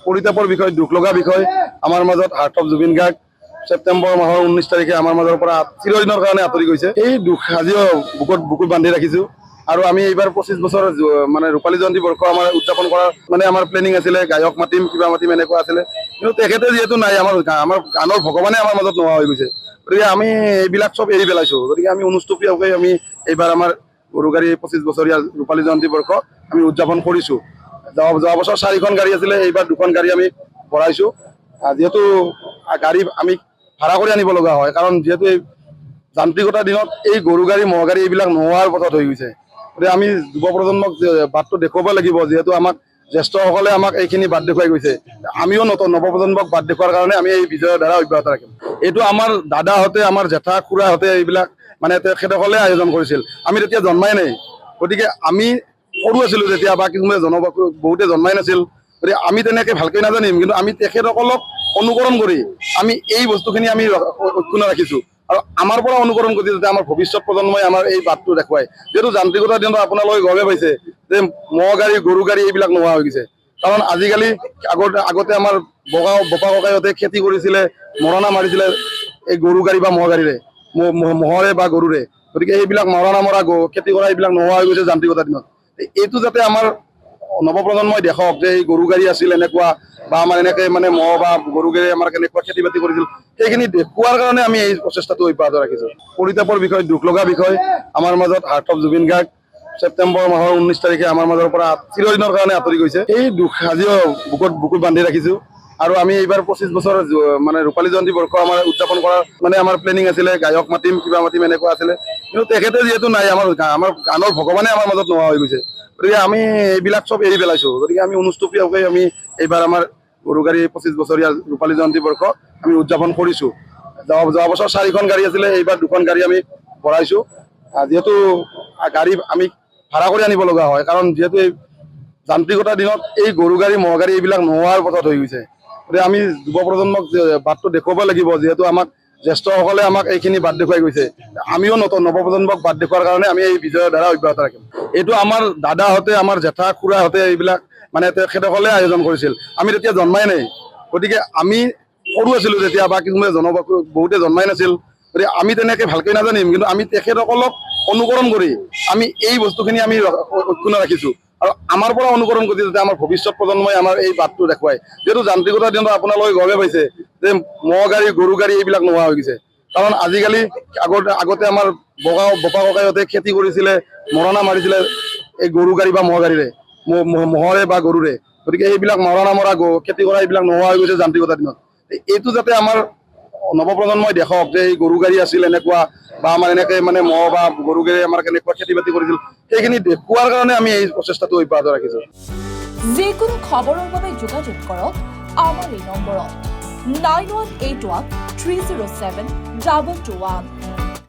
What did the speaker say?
পৰিতাপৰ বিষয়, দুখ লগা বিষয় আমাৰ মাজত হাৰ্ট অফ জুবিন গাৰ্গ ছেপ্টেম্বৰ মাহৰ 19 তাৰিখে আমাৰ মাজৰ পৰা চিৰদিনৰ কাৰণে আঁতৰি গৈছে। এই দুখ আজিও বুকুত বান্ধি ৰাখিছোঁ। আৰু আমি এইবাৰ 25 বছৰ মানে ৰূপালী জয়ন্তী বৰ্ষ আমাৰ উদযাপন কৰাৰ মানে আমাৰ প্লেনিং আছিলে, গায়ক মাতিম কিবা মাতিম এনেকুৱা আছিলে। কিন্তু তেখেতে যিহেতু নাই, আমাৰ গানৰ ভগৱানে আমাৰ মাজত নোহোৱা হৈ গৈছে। গতিকে আমি এইবিলাক চব এৰি পেলাইছোঁ। গতিকে আমি অনুষ্টুপীয়াকৈ আমি এইবাৰ আমাৰ গৰু গাড়ী 25 বছৰীয়া ৰূপালী জয়ন্তী বৰ্ষ আমি উদযাপন কৰিছোঁ। যোৱা বছৰ 4খন গাড়ী আছিলে, এইবাৰ 2খন গাড়ী আমি ভৰাইছোঁ। যিহেতু গাড়ী আমি ভাড়া কৰি আনিব লগা হয়, কাৰণ যিহেতু এই যান্ত্ৰিকতাৰ দিনত এই গৰু গাড়ী ম'হ গাড়ী এইবিলাক নোহোৱাৰ পথত হৈ গৈছে। গতিকে আমি যুৱ প্ৰজন্মক বাটটো দেখুৱাব লাগিব, যিহেতু আমাক জ্যেষ্ঠসকলে আমাক এইখিনি বাট দেখুৱাই গৈছে। আমিও নৱপ্ৰজন্মক বাট দেখুৱাৰ কাৰণে আমি এই বিজয়ৰ ধাৰা অব্যাহত ৰাখিম। এইটো আমাৰ দাদাহঁতে, আমাৰ জেঠা খুৰাহঁতে এইবিলাক মানে তেখেতসকলে আয়োজন কৰিছিল। আমি তেতিয়া জন্মাই নাই। গতিকে আমি সৰু আছিলোঁ যেতিয়া, বা কিছুমানে বহুতে জন্মাই নাছিল। গতিকে আমি তেনেকৈ ভালকৈ নাজানিম, কিন্তু আমি তেখেতসকলক অনুকৰণ কৰি আমি এই বস্তুখিনি আমি অক্ষুণ্ণ ৰাখিছোঁ। আৰু আমাৰ পৰা অনুকৰণ কৰি যাতে আমাৰ ভৱিষ্যত প্ৰজন্মই আমাৰ এই বাটটো দেখুৱায়। যিহেতু যান্ত্ৰিকতাৰ দিনত আপোনালোকে গমে পাইছে যে ম'হ গাড়ী গৰু গাড়ী এইবিলাক নোহোৱা হৈ গৈছে। কাৰণ আজিকালি আগতে আমাৰ বপা ককাইহঁতে খেতি কৰিছিলে, মৰণা মাৰিছিলে এই গৰু গাড়ী বা ম'হ গাড়ীৰে, ম'হৰে বা গৰুৰে। গতিকে এইবিলাক মৰণা মৰা খেতি কৰা এইবিলাক নোহোৱা হৈ গৈছে যান্ত্ৰিকতাৰ দিনত। এইটো যাতে আমাৰ নৱপ্ৰজন্মই দেখক যে এই গৰু গাড়ী আছিল এনেকুৱা, বা আমাৰ এনেকে মানে ম'হ বা গৰু গাড়ী আমাৰ কেনেকুৱা খেতি বাতি কৰিছিল, সেইখিনি দেখুৱাৰ কাৰণে আমি এই প্ৰচেষ্টাটো অব্যাহত ৰাখিছোঁ। পৰিতাপৰ বিষয়, দুখ লগা বিষয় আমাৰ মাজত হাৰ্ট অফ জুবিন গাৰ্গ ছেপ্টেম্বৰ মাহৰ 19 তাৰিখে আমাৰ মাজৰ পৰা চিৰদিনৰ কাৰণে আঁতৰি গৈছে। এই দুখ আজিও বুকুত বান্ধি ৰাখিছোঁ। আৰু আমি এইবাৰ 25 বছৰ মানে ৰূপালী জয়ন্তী বৰ্ষ আমাৰ উদযাপন কৰাৰ মানে আমাৰ প্লেনিং আছিলে, গায়ক মাতিম কিবা মাতিম এনেকুৱা আছিলে। কিন্তু তেখেতে যিহেতু নাই, আমাৰ গানৰ ভগৱানে আমাৰ মাজত নোহোৱা হৈ গৈছে। গতিকে আমি এইবিলাক চব এৰি পেলাইছোঁ। গতিকে আমি অনুষ্টুপীয়াকৈ আমি এইবাৰ আমাৰ গৰু গাড়ী 25 বছৰীয়া ৰূপালী জয়ন্তী বৰ্ষ আমি উদযাপন কৰিছোঁ। যোৱা বছৰ 4খন গাড়ী আছিলে, এইবাৰ 2খন গাড়ী আমি ভৰাইছোঁ। যিহেতু গাড়ী আমি ভাড়া কৰি আনিব লগা হয়, কাৰণ যিহেতু এই যান্ত্ৰিকতাৰ দিনত এই গৰু গাড়ী ম'হ গাড়ী এইবিলাক নোহোৱাৰ পথত হৈ গৈছে। গতিকে আমি যুৱ প্ৰজন্মক বাটটো দেখুৱাব লাগিব, যিহেতু আমাক জ্যেষ্ঠসকলে আমাক এইখিনি বাট দেখুৱাই গৈছে। আমিও নৱপ্ৰজন্মক বাট দেখুৱাৰ কাৰণে আমি এই বিজয়ৰ ধাৰা অব্যাহত ৰাখিম। এইটো আমাৰ দাদাহঁতে, আমাৰ জেঠা খুৰাহঁতে এইবিলাক মানে তেখেতসকলে আয়োজন কৰিছিল। আমি তেতিয়া জন্মাই নাই। গতিকে আমি সৰু আছিলোঁ যেতিয়া, বা কিছুমানে বহুতে জন্মাই নাছিল। গতিকে আমি তেনেকৈ ভালকৈ নাজানিম, কিন্তু আমি তেখেতসকলক অনুকৰণ কৰি আমি এই বস্তুখিনি আমি অক্ষুণ্ণ ৰাখিছোঁ। আৰু আমাৰ পৰা অনুকৰণ কৰি যাতে আমাৰ ভৱিষ্যত প্ৰজন্মই আমাৰ এই বাটটো দেখুৱায়। যিহেতু যান্ত্ৰিকতাৰ দিনত আপোনালোকে গমে পাইছে যে ম'হ গাড়ী গৰু গাড়ী এইবিলাক নোহোৱা হৈ গৈছে। কাৰণ আজিকালি আগতে আমাৰ বপা ককাইহঁতে খেতি কৰিছিলে, মৰণা মাৰিছিলে এই গৰু গাড়ী বা ম'হ গাড়ীৰে, ম'হৰে বা গৰুৰে। গতিকে এইবিলাক মৰণা মৰা খেতি কৰা এইবিলাক নোহোৱা হৈ গৈছে যান্ত্ৰিকতাৰ দিনত। এইটো যাতে আমাৰ নৱপ্ৰজন্মই দেখক যে এই গৰু গাড়ী আছিল এনেকুৱা, বা আমাৰ এনেকে মানে ম'হ বা গৰু গাড়ী আমাৰ কেনেকুৱা খেতি বাতি কৰিছিল, সেইখিনি দেখুৱাৰ কাৰণে আমি এই প্ৰচেষ্টাটো অব্যাহত ৰাখিছোঁ। যিকোনো খবৰৰ বাবে যোগাযোগ কৰক আমাৰ এই নম্বৰত 9181 307 221।